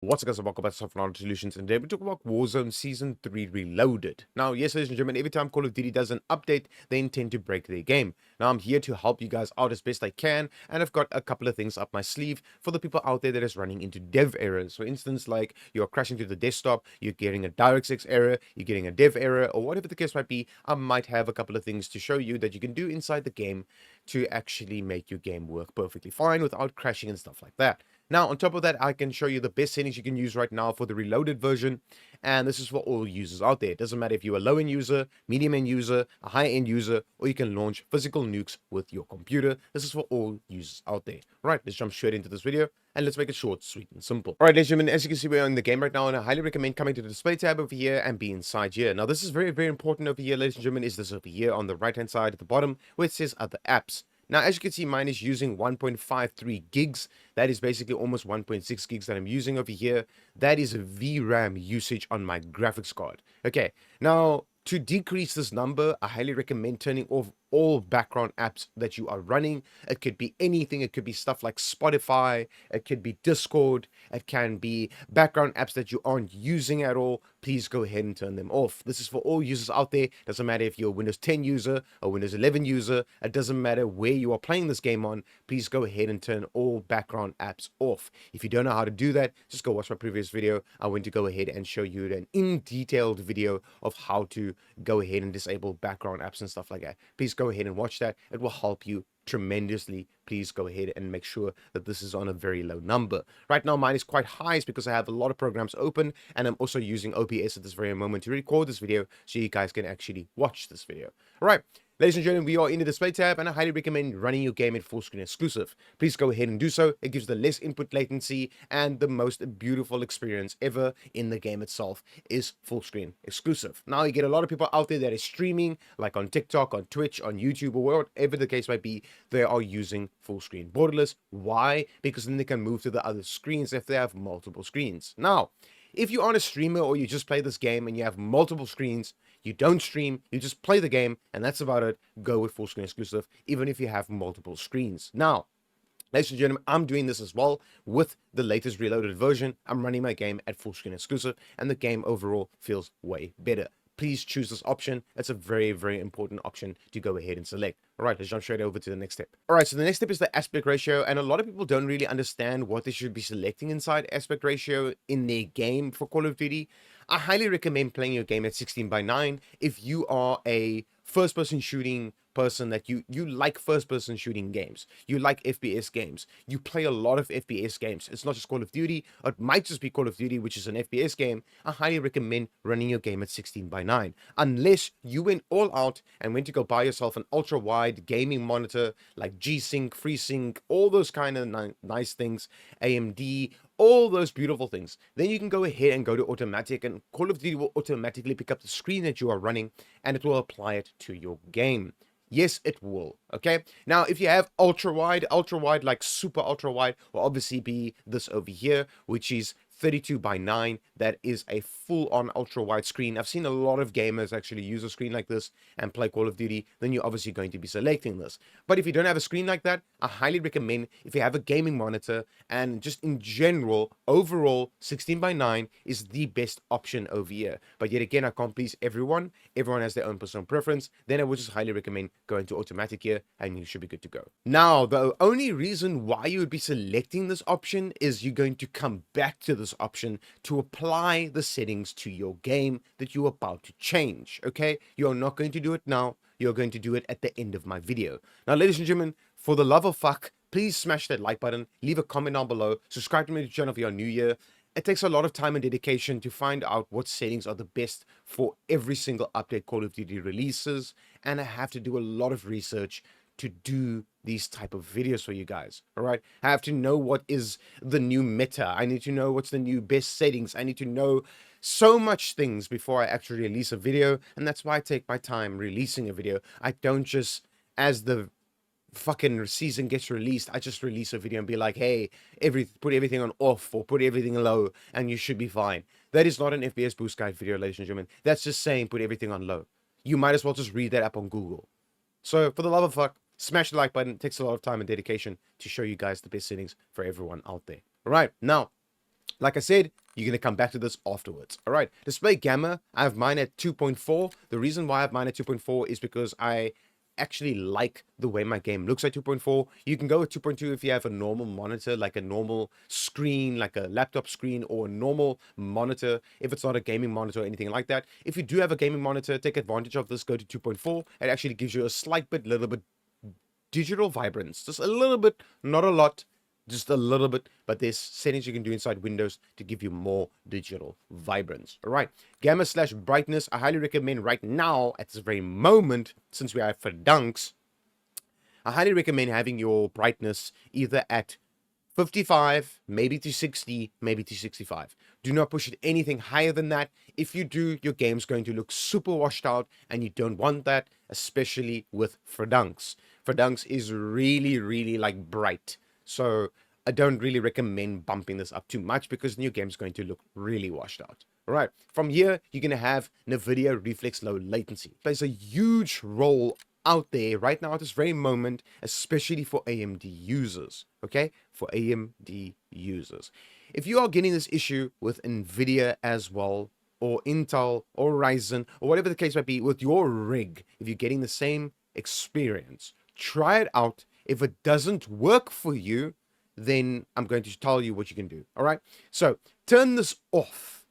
What's up guys, welcome back to Software Solutions, and today we talk about Warzone Season 3 Reloaded. Now, yes ladies and gentlemen, every time Call of Duty does an update, they intend to break their game. Now, I'm here to help you guys out as best I can, and I've got a couple of things up my sleeve for the people out there that is running into dev errors. For instance, like you're crashing to the desktop, you're getting a DirectX error, you're getting a dev error, or whatever the case might be. I might have a couple of things to show you that you can do inside the game to actually make your game work perfectly fine without crashing and stuff like that. Now, on top of that, I can show you the best settings you can use right now for the reloaded version, and this is for all users out there. It doesn't matter if you're a low-end user, medium-end user, a high-end user, or you can launch physical nukes with your computer. This is for all users out there. Right, let's jump straight into this video, and let's make it short, sweet, and simple. All right, ladies and gentlemen, as you can see, we're in the game right now, and I highly recommend coming to the display tab over here and be inside here. Now, this is very, very important over here, ladies and gentlemen, is this over here on the right-hand side at the bottom, where it says other apps. Now, as you can see, mine is using 1.53 gigs. That is basically almost 1.6 gigs that I'm using over here. That is a VRAM usage on my graphics card. Okay, now to decrease this number, I highly recommend turning off all background apps that you are running. It could be anything. It could be stuff like Spotify. It could be Discord. It can be background apps that you aren't using at all. Please go ahead and turn them off. This is for all users out there. Doesn't matter if you're a Windows 10 user or Windows 11 user. It doesn't matter where you are playing this game on. Please go ahead and turn all background apps off. If you don't know how to do that, just go watch my previous video. I went to go ahead and show you an in-detailed video of how to go ahead and disable background apps and stuff like that. Please go ahead and watch that. It will help you tremendously. Please go ahead and make sure that this is on a very low number. Right now mine is quite high. It's because I have a lot of programs open, and I'm also using OBS at this very moment to record this video so you guys can actually watch this video. All right, ladies and gentlemen, we are in the display tab, and I highly recommend running your game at full screen exclusive. Please go ahead and do so. It gives the less input latency and the most beautiful experience ever in the game itself is full screen exclusive. Now, you get a lot of people out there that is streaming, like on TikTok, on Twitch, on YouTube, or whatever the case might be. They are using full screen borderless. Why? Because then they can move to the other screens if they have multiple screens. Now, if you aren't a streamer or you just play this game and you have multiple screens, you don't stream, you just play the game, and that's about it, go with full screen exclusive, even if you have multiple screens. Now, ladies and gentlemen, I'm doing this as well with the latest reloaded version. I'm running my game at full screen exclusive, and the game overall feels way better. Please choose this option. It's a very, very important option to go ahead and select. All right, let's jump straight over to the next step. All right, so the next step is the aspect ratio, and a lot of people don't really understand what they should be selecting inside aspect ratio in their game for Call of Duty. I highly recommend playing your game at 16:9 if you are a first-person shooting person, that you like first-person shooting games, you like FPS games, you play a lot of FPS games. It's not just Call of Duty, it might just be Call of Duty, which is an FPS game. I highly recommend running your game at 16:9, unless you went all out and went to go buy yourself an ultra-wide gaming monitor like G-Sync, FreeSync, all those kind of nice things, AMD, all those beautiful things. Then you can go ahead and go to automatic, and Call of Duty will automatically pick up the screen that you are running, and it will apply it to your game. Yes, it will. Okay. Now, if you have ultra wide, like super ultra wide, will obviously be this over here, which is 32:9. That is a full-on ultra-wide screen. I've seen a lot of gamers actually use a screen like this and play Call of Duty. Then you're obviously going to be selecting this. But if you don't have a screen like that, I highly recommend, if you have a gaming monitor and just in general, overall, 16:9 is the best option over here. But yet again, I can't please everyone. Everyone has their own personal preference. Then I would just highly recommend going to automatic here, and you should be good to go. Now, the only reason why you would be selecting this option is you're going to come back to this option to apply the settings to your game that you're about to change. Okay, you're not going to do it now, you're going to do it at the end of my video. Now, ladies and gentlemen, for the love of fuck, please smash that like button, leave a comment down below, subscribe to my channel if you're new here. It takes a lot of time and dedication to find out what settings are the best for every single update Call of Duty releases, and I have to do a lot of research to do these type of videos for you guys. All right, I have to know what is the new meta. I need to know what's the new best settings. I need to know so much things before I actually release a video, and that's why I take my time releasing a video. I don't just, as the fucking season gets released, I just release a video and be like, hey, put everything on off or put everything low and you should be fine. That is not an FPS boost guide video, ladies and gentlemen. That's just saying put everything on low. You might as well just read that up on Google. So for the love of fuck, smash the like button. It takes a lot of time and dedication to show you guys the best settings for everyone out there. All right, now, Like I said, you're going to come back to this afterwards. All right. Display gamma, I have mine at 2.4. The reason why I have mine at 2.4 is because I actually like the way my game looks at 2.4. You can go with 2.2 if you have a normal monitor, like a normal screen, like a laptop screen, or a normal monitor, if it's not a gaming monitor or anything like that. If you do have a gaming monitor, take advantage of this, go to 2.4. It actually gives you a slight bit, little bit digital vibrance, just a little bit, not a lot, just a little bit, but there's settings you can do inside Windows to give you more digital vibrance. All right, gamma slash brightness, I highly recommend right now at this very moment, since we are for dunks, I highly recommend having your brightness either at 55, maybe to 60, maybe to 65. Do not push it anything higher than that. If you do, your game's going to look super washed out, and you don't want that, especially with Verdunks. Verdunks is really, really like bright. So I don't really recommend bumping this up too much because the new game's going to look really washed out. All right, from here, you're going to have NVIDIA Reflex Low Latency. It plays a huge role out there right now at this very moment, especially for AMD users, okay? For AMD users. If you are getting this issue with NVIDIA as well, or Intel, or Ryzen, or whatever the case might be, with your rig, if you're getting the same experience, try it out. If it doesn't work for you, then I'm going to tell you what you can do, all right? So, turn this off.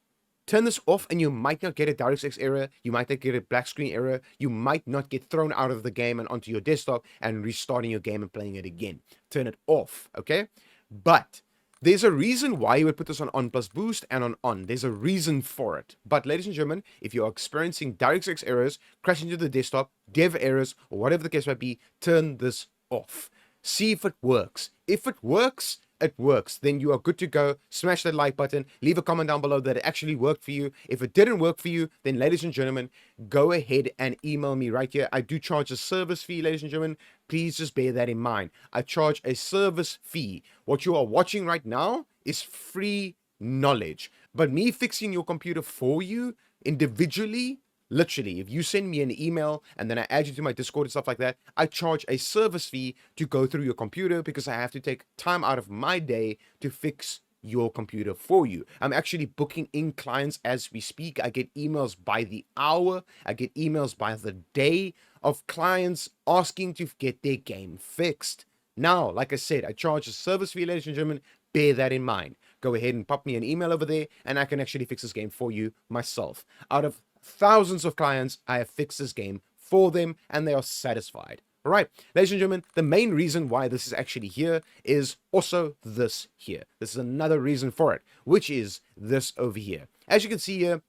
Turn this off and you might not get a DirectX error, you might not get a black screen error, you might not get thrown out of the game and onto your desktop and restarting your game and playing it again. Turn it off, okay? But there's a reason why you would put this on plus boost and on. There's a reason for it. But ladies and gentlemen, if you're experiencing DirectX errors, crashing to the desktop, dev errors, or whatever the case might be, turn this off. See if it works. If it works, it works. Then you are good to go. Smash that like button. Leave a comment down below that it actually worked for you. If it didn't work for you, then ladies and gentlemen, go ahead and email me right here. I do charge a service fee, ladies and gentlemen. Please just bear that in mind. I charge a service fee. What you are watching right now is free knowledge. But me fixing your computer for you individually, literally, if you send me an email and then I add you to my Discord and stuff like that, I charge a service fee to go through your computer because I have to take time out of my day to fix your computer for you. I'm actually booking in clients as we speak. I get emails by the hour. I get emails by the day of clients asking to get their game fixed. Now, like I said, I charge a service fee, ladies and gentlemen. Bear that in mind. Go ahead and pop me an email over there and I can actually fix this game for you myself. Out of thousands of clients, I have fixed this game for them and they are satisfied. All right, ladies and gentlemen, the main reason why this is actually here is also this here. This is another reason for it, which is this over here. As you can see here,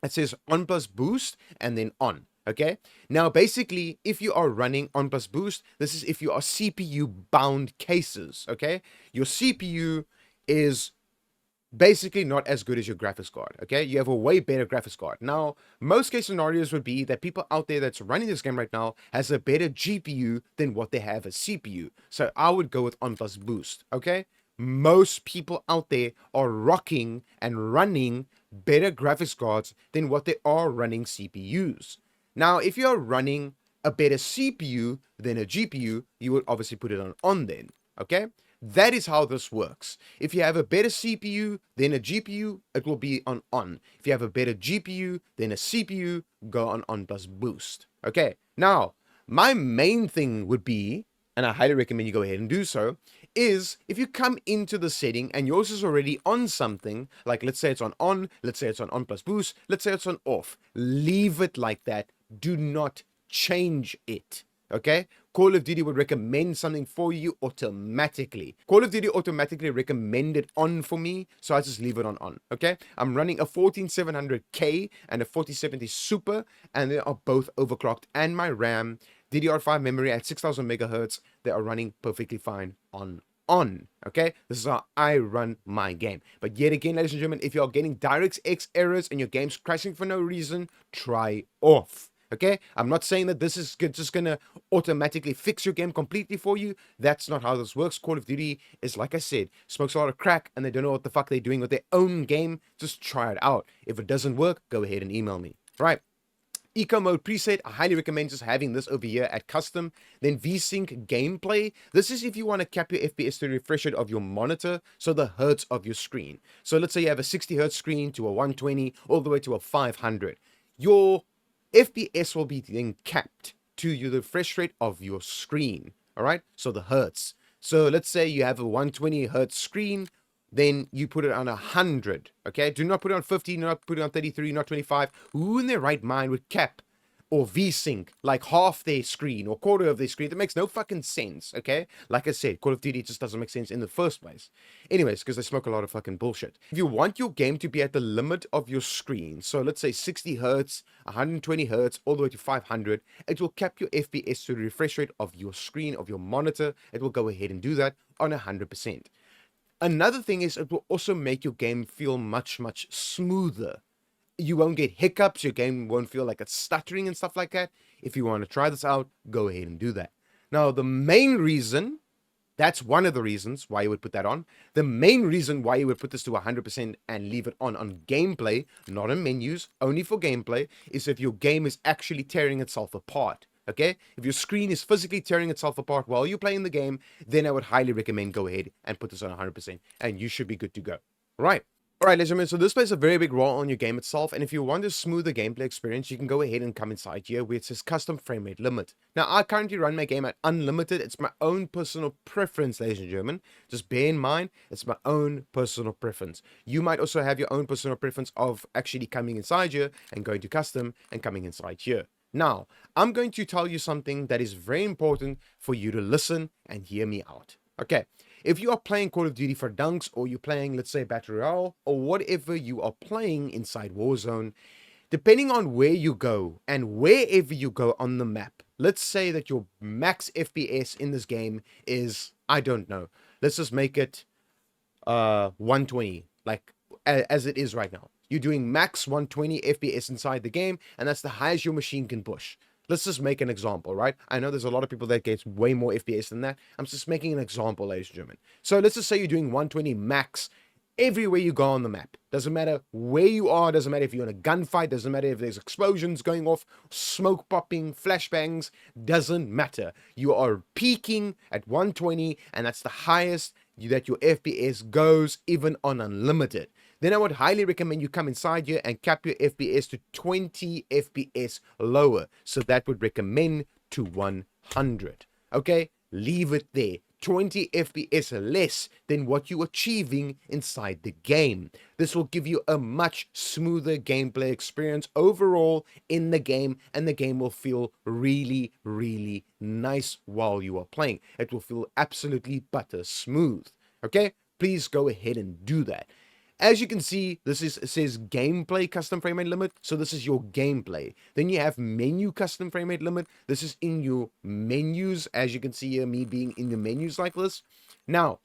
it says on plus boost and then on. Okay, now basically, if you are running on plus boost, this is if you are CPU bound cases. Okay, your CPU is basically not as good as your graphics card. Okay, you have a way better graphics card. Now, most case scenarios would be that people out there that's running this game right now has a better GPU than what they have a CPU. So I would go with on plus boost. Okay, most people out there are rocking and running better graphics cards than what they are running CPUs. Now, if you're running a better CPU than a GPU, you would obviously put it on then. Okay, that is how this works. If you have a better CPU than a GPU, it will be on. If you have a better GPU than a CPU, go on plus boost. Okay, now, my main thing would be, and I highly recommend you go ahead and do so, is if you come into the setting and yours is already on something, like let's say it's on, let's say it's on plus boost, let's say it's on off, leave it like that. Do not change it. Okay, Call of Duty would recommend something for you automatically. Call of Duty automatically recommended on for me, so I just leave it on. Okay, I'm running a 14700K and a 4070 Super, and they are both overclocked, and my RAM, DDR5 memory at 6000 megahertz, they are running perfectly fine on. Okay, this is how I run my game. But yet again, ladies and gentlemen, if you're getting DirectX errors and your game's crashing for no reason, try off. Okay, I'm not saying that this is just gonna automatically fix your game completely for you. That's not how this works. Call of Duty is, like I said, smokes a lot of crack and they don't know what the fuck they're doing with their own game. Just try it out. If it doesn't work, go ahead and email me. Right, Eco mode preset, I highly recommend just having this over here at custom. Then VSync gameplay. This is if you want to cap your FPS to refresh rate of your monitor, so the hertz of your screen. So let's say you have a 60 hertz screen to a 120 all the way to a 500. Your FPS will be then capped to the refresh rate of your screen. All right, so the hertz. So let's say you have a 120 hertz screen, then you put it on 100. Okay, do not put it on 50, do not put it on 33, not 25. Who in their right mind would cap or VSync like half their screen or quarter of their screen? That makes no fucking sense. Okay, like I said, Call of Duty just doesn't make sense in the first place. Anyways, because they smoke a lot of fucking bullshit. If you want your game to be at the limit of your screen, so let's say 60 hertz, 120 hertz, all the way to 500, it will cap your FPS to the refresh rate of your screen, of your monitor. It will go ahead and do that on 100%. Another thing is it will also make your game feel much, much smoother. You won't get hiccups, your game won't feel like it's stuttering and stuff like that. If you want to try this out, go ahead and do that. Now, the main reason, that's one of the reasons why you would put that on. The main reason why you would put this to 100% and leave it on gameplay, not on menus, only for gameplay, is if your game is actually tearing itself apart. Okay, if your screen is physically tearing itself apart while you're playing the game, then I would highly recommend go ahead and put this on 100% and you should be good to go. Right. All right, ladies and gentlemen, so this plays a very big role on your game itself, and if you want a smoother gameplay experience, you can go ahead and come inside here where it says custom frame rate limit. Now, I currently run my game at unlimited. It's my own personal preference, ladies and gentlemen. Just bear in mind, it's my own personal preference. You might also have your own personal preference of actually coming inside here and going to custom and coming inside here. Now, I'm going to tell you something that is very important for you to listen and hear me out. Okay, if you are playing Call of Duty for dunks, or you're playing, let's say, Battle Royale, or whatever you are playing inside Warzone, depending on where you go and wherever you go on the map, let's say that your max FPS in this game is, I don't know, let's just make it 120, like as it is right now. You're doing max 120 FPS inside the game, and that's the highest your machine can push. Let's just make an example, right? I know there's a lot of people that gets way more FPS than that. I'm just making an example, ladies and gentlemen. So let's just say you're doing 120 max everywhere you go on the map. Doesn't matter where you are, doesn't matter if you're in a gunfight, doesn't matter if there's explosions going off, smoke popping, flashbangs, doesn't matter. You are peaking at 120, and that's the highest that your FPS goes, even on unlimited. Then I would highly recommend you come inside here and cap your FPS to 20 FPS lower. So that would recommend to 100. Okay, leave it there. 20 FPS less than what you're achieving inside the game. This will give you a much smoother gameplay experience overall in the game, and the game will feel really, really nice while you are playing. It will feel absolutely butter smooth. Okay, please go ahead and do that. As you can see, it says gameplay custom frame rate limit. So this is your gameplay. Then you have menu custom frame rate limit. This is in your menus. As you can see here, me being in the menus like this. Now,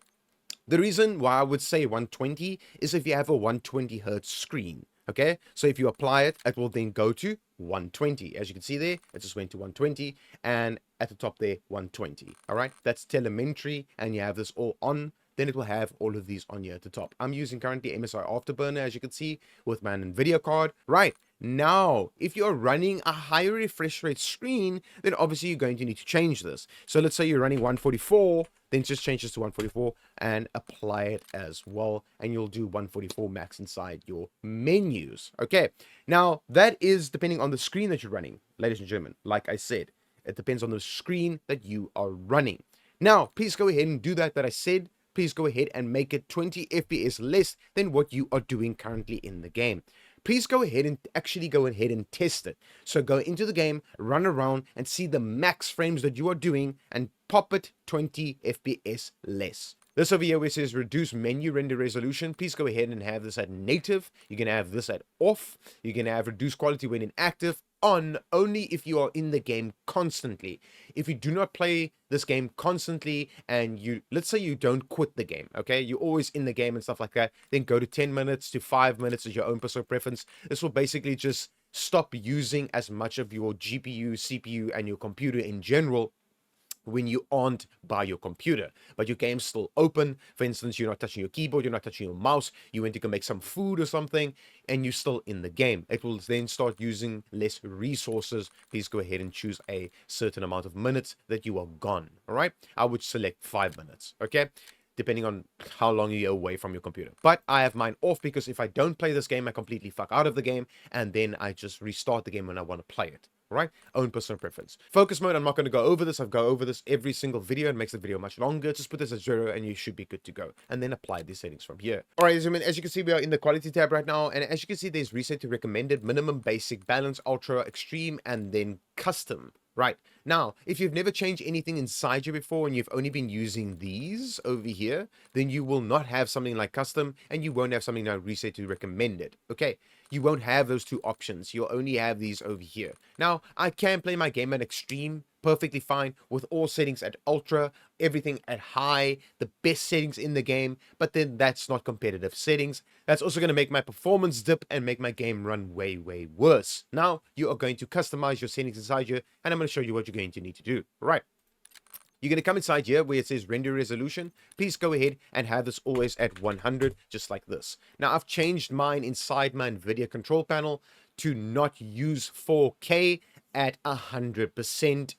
the reason why I would say 120 is if you have a 120 hertz screen. Okay, so if you apply it, it will then go to 120. As you can see there, it just went to 120, and at the top there, 120. All right, that's telemetry, and you have this all on. Then it will have all of these on here at the top. I'm using currently MSI Afterburner, as you can see, with my NVIDIA card. Right, now, if you're running a higher refresh rate screen, then obviously you're going to need to change this. So let's say you're running 144, then just change this to 144 and apply it as well. And you'll do 144 max inside your menus. Okay, now that is depending on the screen that you're running, ladies and gentlemen. Like I said, it depends on the screen that you are running. Now, please go ahead and do that I said. Please go ahead and make it 20 FPS less than what you are doing currently in the game. Please go ahead and test it. So go into the game, run around, and see the max frames that you are doing, and pop it 20 FPS less. This over here where it says reduce menu render resolution, please go ahead and have this at native. You can have this at off. You can have reduce quality when inactive. On only if you are in the game constantly. If you do not play this game constantly, and let's say you don't quit the game, okay, you're always in the game and stuff like that, then go to 10 minutes to 5 minutes as your own personal preference. This will basically just stop using as much of your GPU, CPU, and your computer in general, when you aren't by your computer, but your game's still open. For instance, you're not touching your keyboard, you're not touching your mouse, you went to go make some food or something, and you're still in the game. It will then start using less resources. Please go ahead and choose a certain amount of minutes that you are gone. All right, I would select 5 minutes, okay, depending on how long you're away from your computer. But I have mine off because if I don't play this game, I completely fuck out of the game, and then I just restart the game when I want to play it. Right? Own personal preference. Focus mode, I'm not going to go over this. I've go over this every single video. It makes the video much longer. Just put this at 0 and you should be good to go. And then apply these settings from here. All right, as you can see, we are in the quality tab right now. And as you can see, there's reset to recommended, minimum, basic, balance, ultra, extreme, and then custom. Right, now, if you've never changed anything inside you before and you've only been using these over here, then you will not have something like custom and you won't have something like reset to recommended. Okay, you won't have those two options. You'll only have these over here. Now, I can play my game at extreme perfectly fine with all settings at ultra, everything at high, the best settings in the game, but then that's not competitive settings. That's also going to make my performance dip and make my game run way, way worse. Now, you are going to customize your settings inside here, and I'm going to show you what you're going to need to do. Right. You're going to come inside here where it says render resolution. Please go ahead and have this always at 100, just like this. Now, I've changed mine inside my NVIDIA control panel to not use 4K at 100%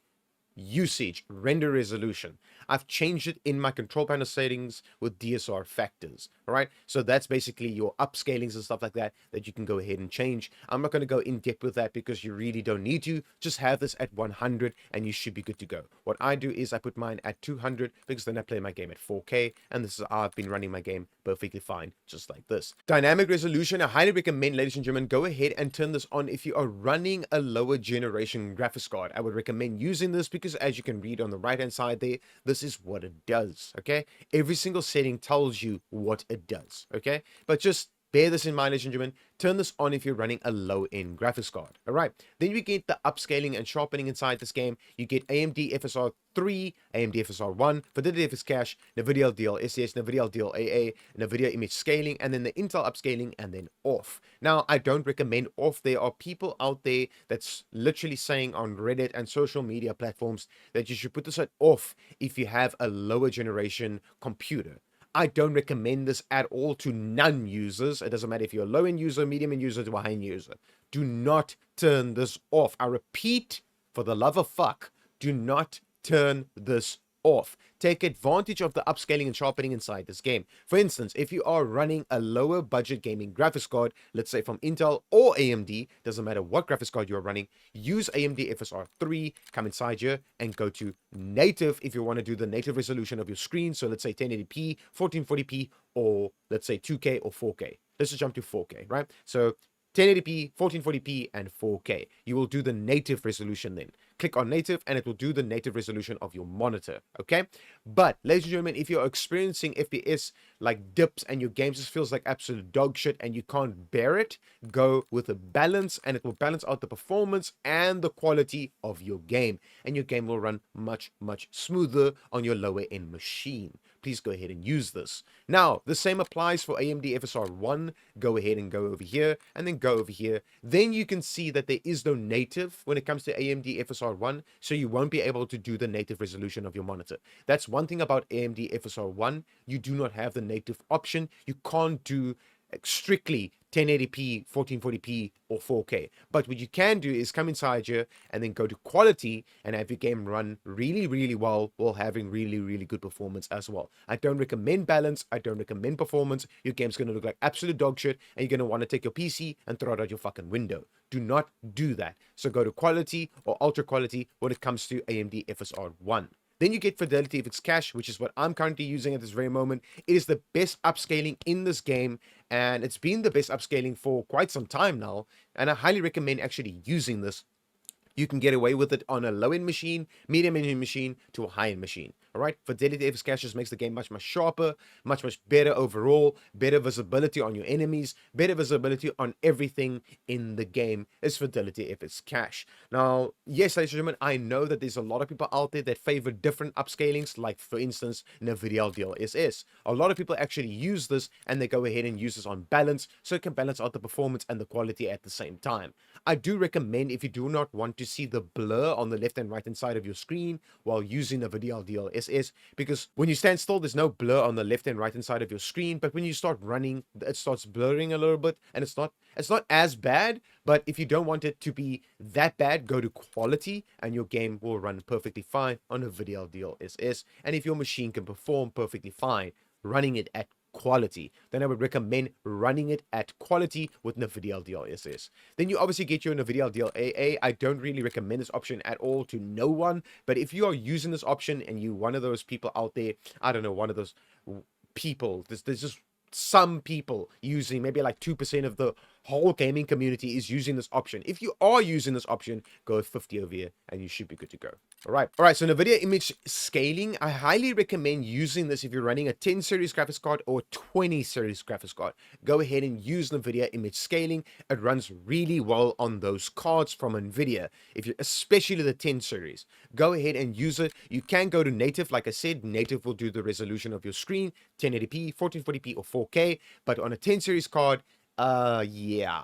usage, render resolution. I've changed it in my control panel settings with DSR factors. All right, so that's basically your upscalings and stuff like that that you can go ahead and change. I'm not going to go in depth with that because you really don't need to. Just have this at 100 and you should be good to go. What I do is I put mine at 200 because then I play my game at 4K, and this is how I've been running my game perfectly fine, just like this. Dynamic resolution, I highly recommend, ladies and gentlemen, go ahead and turn this on if you are running a lower generation graphics card. I would recommend using this because, as you can read on the right hand side there, this is what it does. Okay, every single setting tells you what it does. Okay, but just bear this in mind, ladies and gentlemen. Turn this on if you're running a low-end graphics card. All right. Then you get the upscaling and sharpening inside this game. You get AMD FSR 3, AMD FSR 1, Fidelity FS Cache, NVIDIA DLSS, NVIDIA DLAA, NVIDIA image scaling, and then the Intel upscaling, and then off. Now, I don't recommend off. There are people out there that's literally saying on Reddit and social media platforms that you should put this at off if you have a lower generation computer. I don't recommend this at all to non-users. It doesn't matter if you're a low-end user, medium-end user, to a high-end user. Do not turn this off. I repeat, for the love of fuck, do not turn this off. Take advantage of the upscaling and sharpening inside this game. For instance, if you are running a lower budget gaming graphics card, let's say from Intel or AMD, doesn't matter what graphics card you're running, use AMD FSR 3, come inside here and go to native if you want to do the native resolution of your screen. So let's say 1080p, 1440p, or let's say 2K or 4K. Let's just jump to 4K, right? So 1080p, 1440p, and 4K. You will do the native resolution then. Click on native and it will do the native resolution of your monitor, okay? But, ladies and gentlemen, if you're experiencing FPS like dips and your game just feels like absolute dog shit and you can't bear it, go with a balance and it will balance out the performance and the quality of your game. And your game will run much, much smoother on your lower end machine. Please go ahead and use this. Now, the same applies for AMD FSR 1. Go ahead and go over here and then go over here. Then you can see that there is no native when it comes to AMD FSR 1, so you won't be able to do the native resolution of your monitor. That's one thing about AMD FSR 1. You do not have the native option. You can't do strictly 1080p, 1440p, or 4K. But what you can do is come inside here and then go to quality and have your game run really, really well while having really, really good performance as well. I don't recommend balance. I don't recommend performance. Your game's going to look like absolute dog shit and you're going to want to take your PC and throw it out your fucking window. Do not do that. So go to quality or ultra quality when it comes to AMD FSR 1. Then you get Fidelity FX Cache, which is what I'm currently using at this very moment. It is the best upscaling in this game, and it's been the best upscaling for quite some time now, and I highly recommend actually using this. You can get away with it on a low-end machine, medium-end machine, to a high-end machine. All right, fidelity FPS cache just makes the game much sharper, much better overall, better visibility on your enemies, better visibility on everything in the game is fidelity FPS cache. Now, yes, ladies and gentlemen, I know that there's a lot of people out there that favor different upscalings, like for instance, NVIDIA DLSS. A lot of people actually use this and they go ahead and use this on balance, so it can balance out the performance and the quality at the same time. I do recommend, if you do not want to see the blur on the left and right hand side of your screen while using NVIDIA DLSS, because when you stand still, there's no blur on the left and right hand side of your screen, but when you start running, it starts blurring a little bit, and it's not as bad. But if you don't want it to be that bad, go to quality and your game will run perfectly fine on NVIDIA DLSS. And if your machine can perform perfectly fine running it at quality, then I would recommend running it at quality with NVIDIA DLSS. Then you obviously get your NVIDIA DLAA. I don't really recommend this option at all to no one, but if you are using this option and you're one of those people out there, I don't know, one of those people, there's just some people using, maybe like 2% of the whole gaming community is using this option. If you are using this option, go with 50 over here and you should be good to go. All right, so NVIDIA image scaling, I highly recommend using this if you're running a 10 series graphics card or 20 series graphics card. Go ahead and use NVIDIA image scaling. It runs really well on those cards from NVIDIA, especially the 10 series. Go ahead and use it. You can go to native. Like I said, native will do the resolution of your screen, 1080p, 1440p, or 4K, but on a 10 series card, yeah,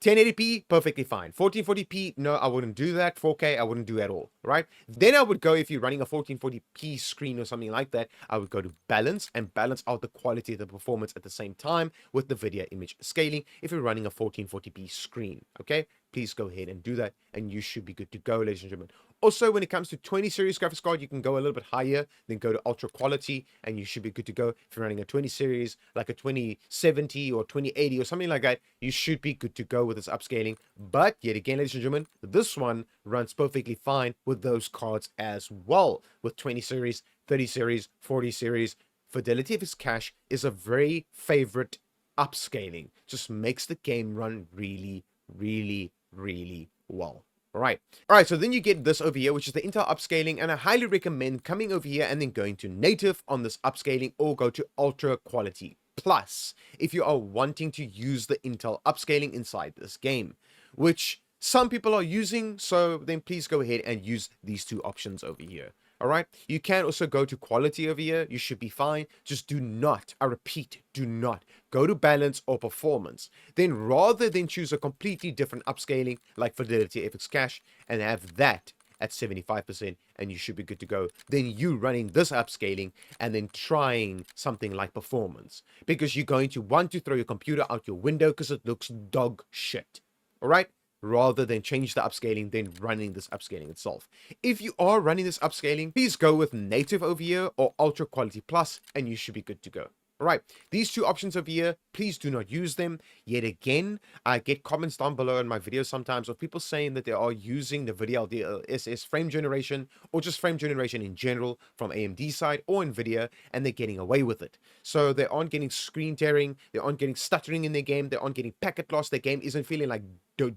1080p perfectly fine. 1440p, no, I wouldn't do that. 4K, I wouldn't do at all, right? Then I would go, if you're running a 1440p screen or something like that, I would go to balance and balance out the quality of the performance at the same time with the NVIDIA image scaling if you're running a 1440p screen. Okay, please go ahead and do that and you should be good to go, ladies and gentlemen. Also, when it comes to 20 series graphics card, you can go a little bit higher, then go to ultra quality, and you should be good to go. If you're running a 20 series, like a 2070 or 2080 or something like that, you should be good to go with this upscaling. But yet again, ladies and gentlemen, this one runs perfectly fine with those cards as well. With 20 series, 30 series, 40 series, fidelity of its cache is a very favorite upscaling. Just makes the game run really, really, really well. All right, so then you get this over here, which is the Intel upscaling, and I highly recommend coming over here and then going to native on this upscaling, or go to ultra quality plus if you are wanting to use the Intel upscaling inside this game, which some people are using. So then please go ahead and use these two options over here. All right, you can also go to quality over here. You should be fine. Just do not, I repeat, do not go to balance or performance. Then rather than choose a completely different upscaling like fidelity FX cache and have that at 75%, and you should be good to go, then you running this upscaling and then trying something like performance, because you're going to want to throw your computer out your window because it looks dog shit. All right, rather than change the upscaling, then running this upscaling itself. If you are running this upscaling, please go with native over here or ultra quality plus, and you should be good to go. All right, these two options over here, please do not use them. Yet again, I get comments down below in my videos sometimes of people saying that they are using the NVIDIA DLSS frame generation or just frame generation in general from AMD side or NVIDIA, and they're getting away with it. So they aren't getting screen tearing, they aren't getting stuttering in their game, they aren't getting packet loss, their game isn't feeling like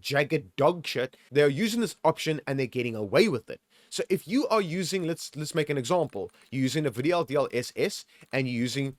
jagged dog shit. They're using this option and they're getting away with it. So if you are using, let's make an example, you're using a NVIDIA DLSS and you're using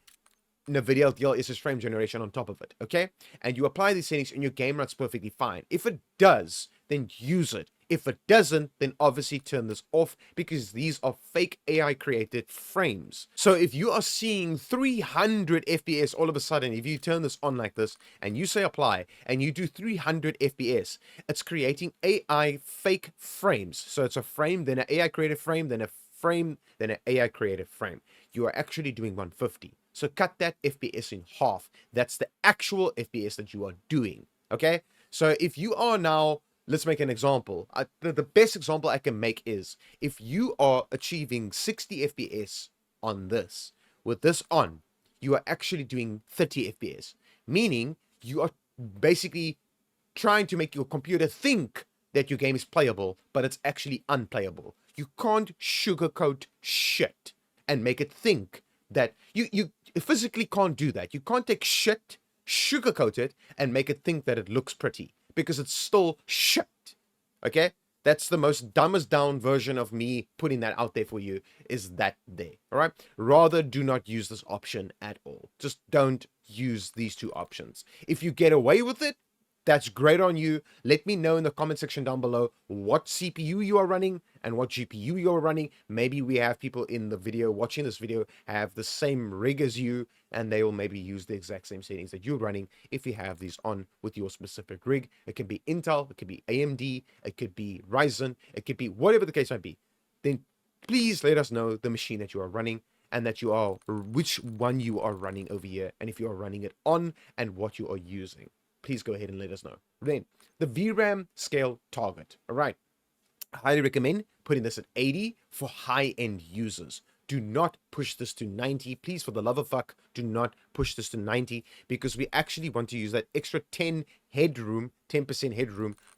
NVIDIA DLSS frame generation on top of it, okay? And you apply these settings and your game runs perfectly fine. If it does, then use it. If it doesn't, then obviously turn this off, because these are fake AI created frames. So if you are seeing 300 FPS all of a sudden, if you turn this on like this and you say apply and you do 300 FPS, it's creating AI fake frames. So it's a frame, then an AI created frame, then a frame, then an AI created frame. You are actually doing 150. So cut that FPS in half. That's the actual FPS that you are doing, okay? So if you are now, let's make an example. The best example I can make is if you are achieving 60 FPS on this, with this on, you are actually doing 30 FPS, meaning you are basically trying to make your computer think that your game is playable, but it's actually unplayable. You can't sugarcoat shit and make it think that you physically can't do that. You can't take shit, sugarcoat it, and make it think that it looks pretty, because it's still shit. Okay? That's the most dumbest down version of me putting that out there for you, is that there. All right. Rather, do not use this option at all. Just don't use these two options. If you get away with it, that's great on you. Let me know in the comment section down below what CPU you are running and what GPU you're running. Maybe we have people in the video watching this video have the same rig as you, and they will maybe use the exact same settings that you're running if you have these on with your specific rig. It can be Intel, it could be AMD, it could be Ryzen, it could be whatever the case might be. Then please let us know the machine that you are running, and that you are, which one you are running over here, and if you are running it on, and what you are using. Please go ahead and let us know. Then, the VRAM scale target. All right. I highly recommend putting this at 80 for high-end users. Do not push this to 90. Please, for the love of fuck, do not push this to 90, because we actually want to use that extra 10% headroom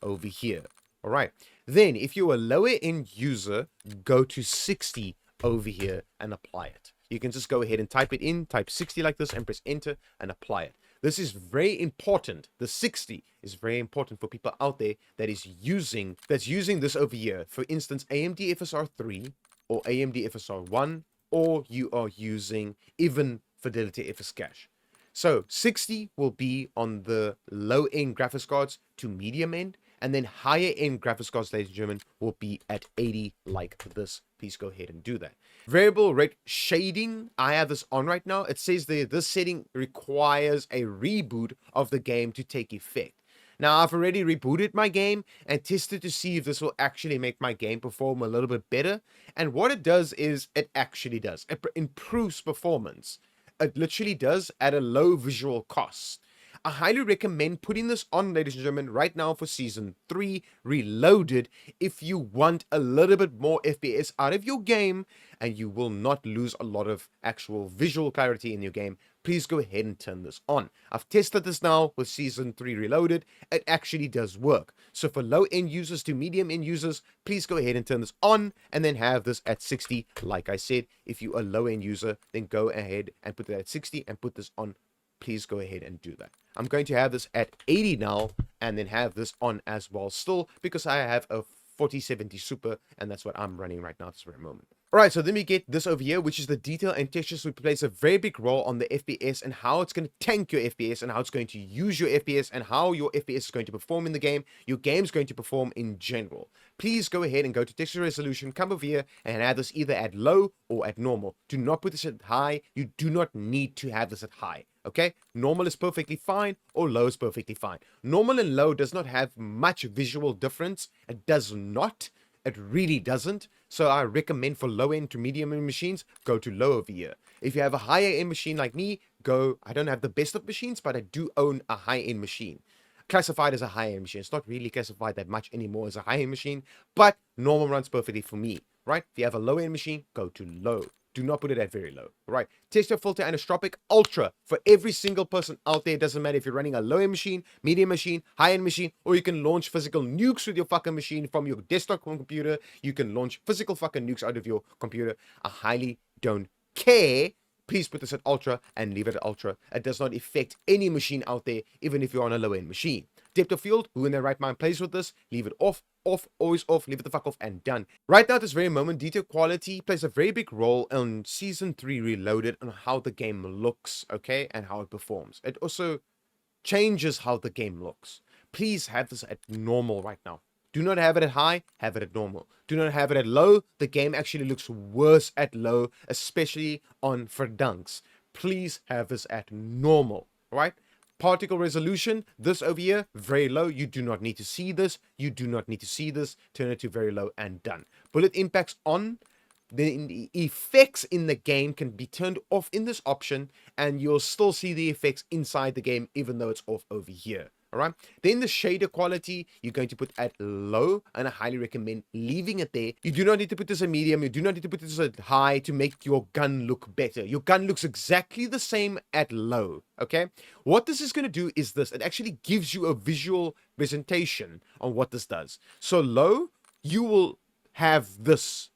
over here. All right. Then, if you're a lower-end user, go to 60 over here and apply it. You can just go ahead and type it in, type 60 like this, and press enter and apply it. This is very important. The 60 is very important for people out there that's using this over here. For instance, AMD FSR 3 or AMD FSR 1, or you are using even Fidelity FS Cache. So 60 will be on the low-end graphics cards to medium end, and then higher-end graphics cards, ladies and gentlemen, will be at 80 like this. Please go ahead and do that. Variable rate shading, I have this on right now. It says that this setting requires a reboot of the game to take effect. Now, I've already rebooted my game and tested to see if this will actually make my game perform a little bit better. And what it does is, it actually does. It improves performance. It literally does at a low visual cost. I highly recommend putting this on, ladies and gentlemen, right now for Season 3 Reloaded if you want a little bit more FPS out of your game and you will not lose a lot of actual visual clarity in your game. Please go ahead and turn this on. I've tested this now with Season 3 Reloaded. It actually does work. So for low-end users to medium-end users, please go ahead and turn this on and then have this at 60. Like I said, if you're a low-end user, then go ahead and put it at 60 and put this on. Please go ahead and do that. I'm going to have this at 80 now and then have this on as well still, because I have a 4070 Super and that's what I'm running right now at this very moment. Alright, so then we get this over here, which is the detail and textures, which plays a very big role on the FPS and how it's going to tank your FPS and how it's going to use your FPS and how your FPS is going to perform in the game, your game's going to perform in general. Please go ahead and go to texture resolution, come over here and have this either at low or at normal. Do not put this at high. You do not need to have this at high. Okay, normal is perfectly fine or low is perfectly fine. Normal and low does not have much visual difference. It does not. It really doesn't. So I recommend for low end to medium end machines, go to low over here. If you have a higher end machine like me, go, I don't have the best of machines, but I do own a high end machine. Classified as a high end machine. It's not really classified that much anymore as a high end machine, but normal runs perfectly for me, right? If you have a low end machine, go to low. Do not put it at very low, right? Test your filter anisotropic ultra for every single person out there. It doesn't matter if you're running a low-end machine, medium machine, high-end machine, or you can launch physical nukes with your fucking machine from your desktop computer. You can launch physical fucking nukes out of your computer. I highly don't care. Please put this at ultra and leave it at ultra. It does not affect any machine out there, even if you're on a low-end machine. Depth of field, who in their right mind plays with this? Leave it off, always off, leave it the fuck off, and done. Right now, at this very moment, detail quality plays a very big role in Season 3 Reloaded on how the game looks, okay, and how it performs. It also changes how the game looks. Please have this at normal right now. Do not have it at high, have it at normal. Do not have it at low. The game actually looks worse at low, especially on Verdunks. Please have this at normal, right? Particle resolution, this over here, very low. You do not need to see this. You do not need to see this. Turn it to very low and done. Bullet impacts on. The effects in the game can be turned off in this option, and you'll still see the effects inside the game, even though it's off over here. All right. Then the shader quality, you're going to put at low, and I highly recommend leaving it there. You do not need to put this at medium. You do not need to put this at high to make your gun look better. Your gun looks exactly the same at low. Okay. What this is going to do is this. It actually gives you a visual presentation on what this does. So low, you will have this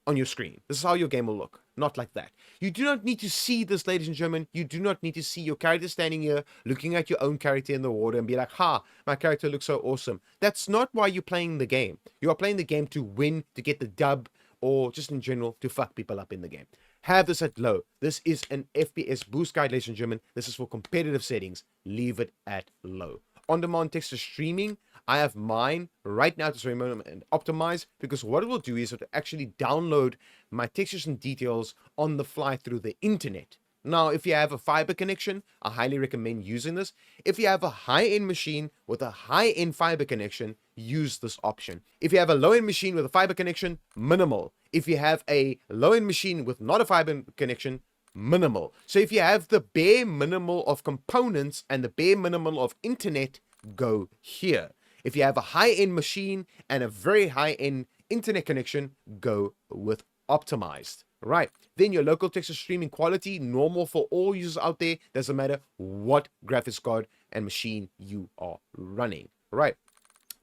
on your screen. This is how your game will look. not like that. You do not need to see this, ladies and gentlemen. You do not need to see your character standing here looking at your own character in the water and be like, ha, my character looks so awesome. That's not why you're playing the game. You are playing the game to win, to get the dub, or just in general to fuck people up in the game. Have this at low. This is an FPS boost guide, ladies and gentlemen. This is for competitive settings. Leave it at low. On-demand texture streaming, I have mine right now to stream and optimize, because what it will do is it will actually download my textures and details on the fly through the internet. Now, if you have a fiber connection, I highly recommend using this. If you have a high-end machine with a high-end fiber connection, use this option. If you have a low-end machine with a fiber connection, minimal. If you have a low-end machine with not a fiber connection, minimal. So if you have the bare minimal of components and the bare minimal of internet, go here. If you have a high-end machine and a very high-end internet connection, go with optimized. Right, then your local texture streaming quality, normal for all users out there, doesn't matter what graphics card and machine you are running. Right,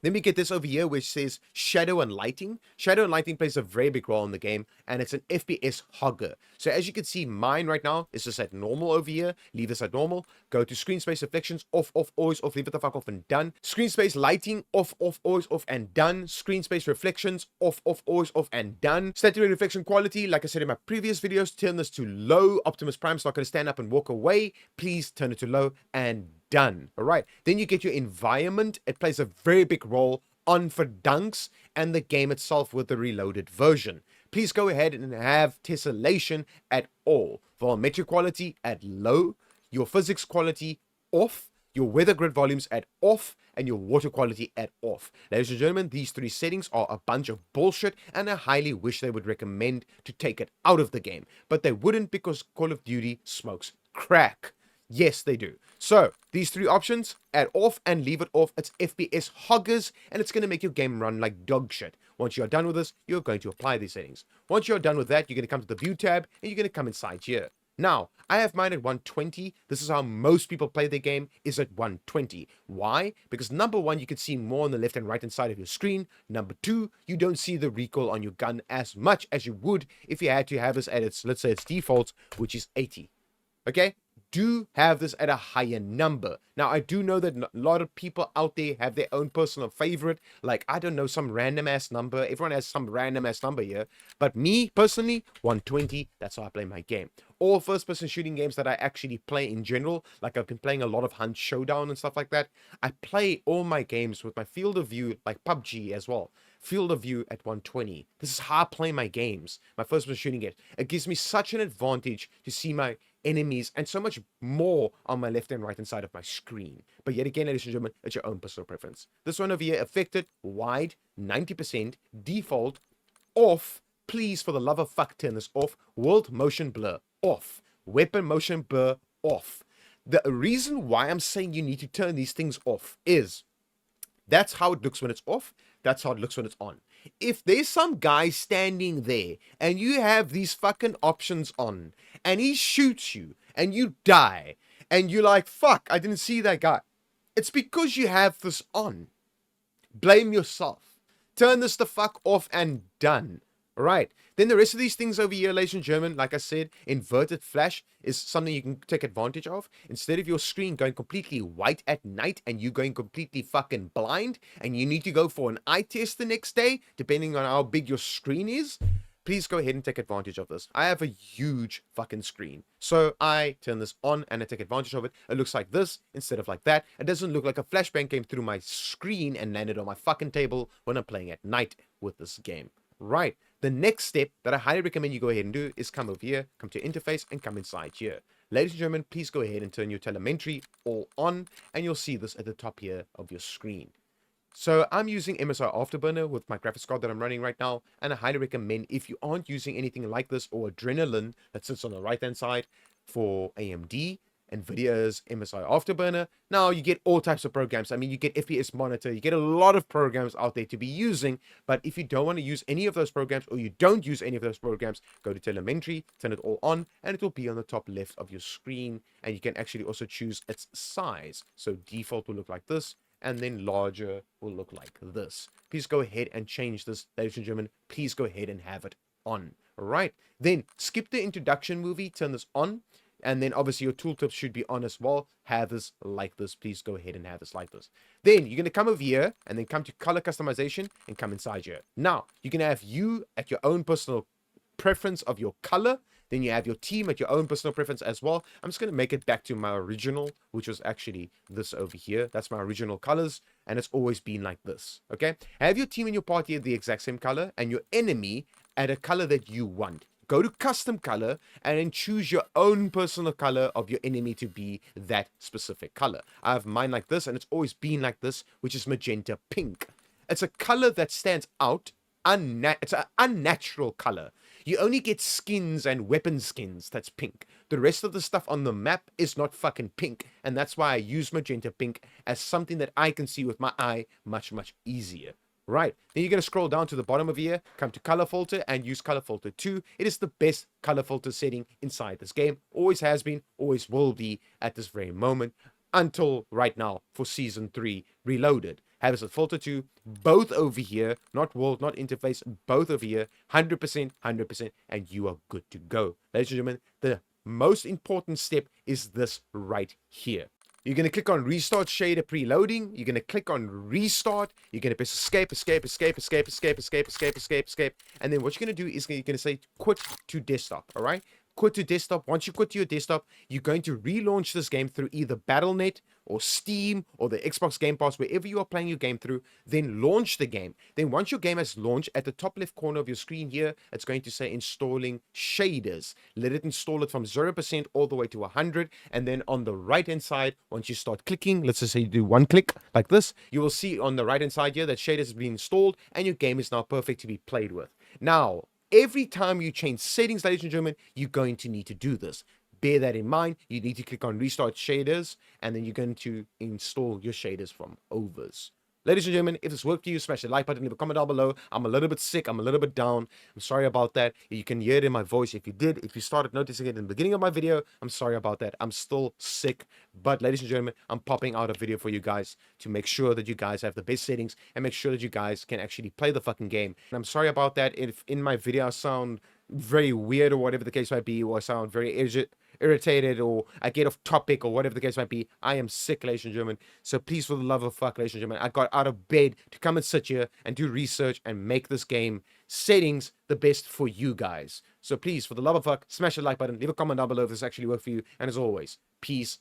then we get this over here which says shadow and lighting. Shadow and lighting plays a very big role in the game, and it's an FPS hogger. So as you can see, mine right now is just at normal over here. Leave this at normal. Go to screen space reflections, off, always off, leave it the fuck off and done. Screen space lighting, off, always off and done. Screen space reflections, off, always off and done. Static reflection quality, like I said in my previous videos, turn this to low. Optimus Prime's not going to stand up and walk away. Please turn it to low and done. All right, then you get your environment. It plays a very big role on for dunks and the game itself with the reloaded version. Please go ahead and have tessellation at all. Volumetric quality at low, your physics quality off, your weather grid volumes at off, and your water quality at off. Ladies and gentlemen, these three settings are a bunch of bullshit, and I highly wish they would recommend to take it out of the game. But they wouldn't, because Call of Duty smokes crack. Yes, they do. So, these three options, add off and leave it off. It's FPS hoggers, and it's going to make your game run like dog shit. Once you're done with this, you're going to apply these settings. Once you're done with that, you're going to come to the View tab, and you're going to come inside here. Now, I have mine at 120. This is how most people play their game, is at 120. Why? Because number one, you can see more on the left and right hand side of your screen. Number two, you don't see the recoil on your gun as much as you would if you had to have this at its, let's say its default, which is 80. Okay? Do have this at a higher number. Now, I do know that a lot of people out there have their own personal favorite, like, I don't know, some random ass number. Everyone has some random ass number here. But me, personally, 120, that's how I play my game. All first-person shooting games that I actually play in general, like I've been playing a lot of Hunt Showdown and stuff like that, I play all my games with my field of view, like PUBG as well. Field of view at 120. This is how I play my games, my first-person shooting games. It gives me such an advantage to see my enemies and so much more on my left and right hand side of my screen. But yet again, ladies and gentlemen, it's your own personal preference. This one over here, affected, wide, 90%, default, off. Please, for the love of fuck, turn this off. World motion blur, off. Weapon motion blur, off. The reason why I'm saying you need to turn these things off is that's how it looks when it's off. That's how it looks when it's on. If there's some guy standing there and you have these fucking options on and he shoots you and you die and you're like, fuck, I didn't see that guy. It's because you have this on. Blame yourself. Turn this the fuck off and done. Right. Then the rest of these things over here, ladies and gentlemen, like I said, inverted flash is something you can take advantage of. Instead of your screen going completely white at night and you going completely fucking blind and you need to go for an eye test the next day, depending on how big your screen is, please go ahead and take advantage of this. I have a huge fucking screen. So I turn this on and I take advantage of it. It looks like this instead of like that. It doesn't look like a flashbang came through my screen and landed on my fucking table when I'm playing at night with this game. Right. The next step that I highly recommend you go ahead and do is come over here, come to your interface, and come inside here. Ladies and gentlemen, please go ahead and turn your telemetry all on, and you'll see this at the top here of your screen. So I'm using MSI Afterburner with my graphics card that I'm running right now, and I highly recommend, if you aren't using anything like this or Adrenaline that sits on the right hand side for AMD, NVIDIA's MSI Afterburner. Now you get all types of programs. I mean, you get FPS Monitor, you get a lot of programs out there to be using. But if you don't want to use any of those programs, or you don't use any of those programs, go to telemetry, turn it all on, and it will be on the top left of your screen. And you can actually also choose its size. So default will look like this, and then larger will look like this. Please go ahead and change this, ladies and gentlemen. Please go ahead and have it on. All right. Then skip the introduction movie, turn this on. And then obviously your tooltips should be on as well. Have this like this. Please go ahead and have this like this. Then you're going to come over here and then come to color customization and come inside here. Now, you can have you at your own personal preference of your color. Then you have your team at your own personal preference as well. I'm just going to make it back to my original, which was actually this over here. That's my original colors, and it's always been like this, okay? Have your team and your party at the exact same color, and your enemy at a color that you want. Go to custom color and then choose your own personal color of your enemy to be that specific color. I have mine like this, and it's always been like this, which is magenta pink. It's a color that stands out. It's an unnatural color. You only get skins and weapon skins that's pink. The rest of the stuff on the map is not fucking pink, and that's why I use magenta pink as something that I can see with my eye much easier. Right, then you're going to scroll down to the bottom of here, come to color filter and use color filter 2. It is the best color filter setting inside this game. Always has been, always will be at this very moment, until right now for season 3 reloaded. Have us at filter 2, both over here, not world, not interface, both over here, 100%, and you are good to go. Ladies and gentlemen, the most important step is this right here. You're going to click on restart shader preloading. You're going to click on restart. You're going to press escape. And then what you're going to do is you're going to say quit to desktop. All right. Quit to desktop. Once you quit to your desktop, you're going to relaunch this game through either Battle.net or Steam or the Xbox Game Pass, wherever you are playing your game through. Then launch the game. Then once your game has launched, at the top left corner of your screen here, it's going to say installing shaders. Let it install it from 0% all the way to 100. And then on the right hand side, once you start clicking, let's just say you do one click like this, you will see on the right hand side here that shaders has been installed and your game is now perfect to be played with. Now, every time you change settings, ladies and gentlemen, you're going to need to do this. Bear that in mind. You need to click on restart shaders, and then you're going to install your shaders from overs. Ladies and gentlemen, if this worked for you, smash the like button, leave a comment down below. I'm a little bit sick. I'm a little bit down. I'm sorry about that. You can hear it in my voice. If you started noticing it in the beginning of my video, I'm sorry about that. I'm still sick. But ladies and gentlemen, I'm popping out a video for you guys to make sure that you guys have the best settings and make sure that you guys can actually play the fucking game. And I'm sorry about that if in my video I sound very weird or whatever the case might be, or I sound very irritated, or I get off topic, or whatever the case might be. I am sick, ladies and gentlemen. So please, for the love of fuck, ladies and gentlemen, I got out of bed to come and sit here and do research and make this game settings the best for you guys. So please, for the love of fuck, smash the like button, leave a comment down below if this actually worked for you. And as always, peace